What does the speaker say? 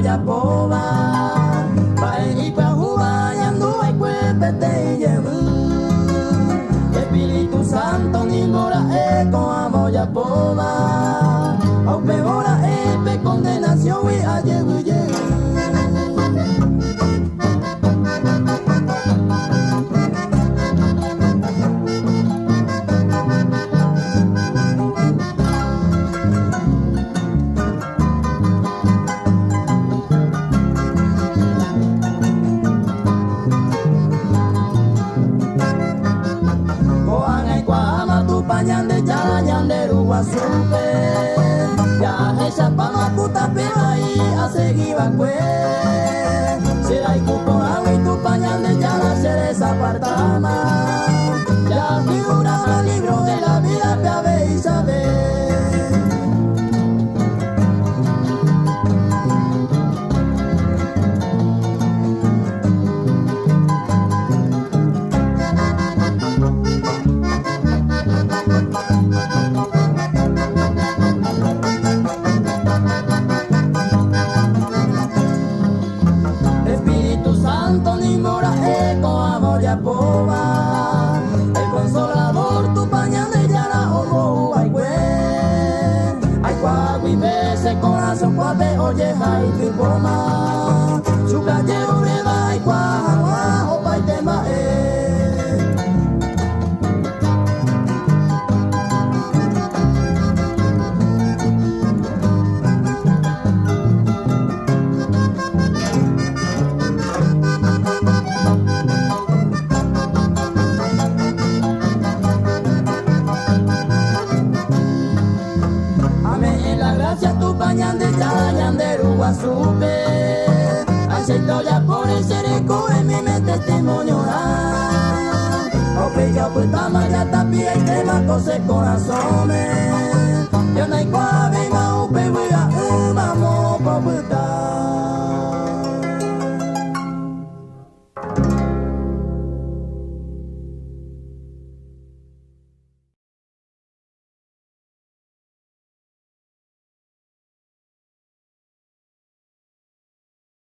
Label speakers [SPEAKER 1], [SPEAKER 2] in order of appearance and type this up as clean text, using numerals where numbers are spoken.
[SPEAKER 1] Yapoba, Paeni Pahuba, Yandua y Cuepete y Yebu. Espíritu Santo ni mora con amor Yapoba, Aupe mora epe condenación y a Yebu Yebu. Yande ya yanderu wasupe ya hecha pama puta peba y a seguir bakwe será y cupo agua y tu pañande ya la se desapartama ya figura libro de la vida te habe y sabe. Yapoba, el consolador tu pañal de llana ojo ay güey, ay cuagui bese corazón cuape oye ay tu poma, su calle ureba ay cuagua o pai tema Yande ya yanderu wasupe aceito ya por el cereco en mi me testimonio Ope ya pues tama ya tapia y tema cose corazones yo no hay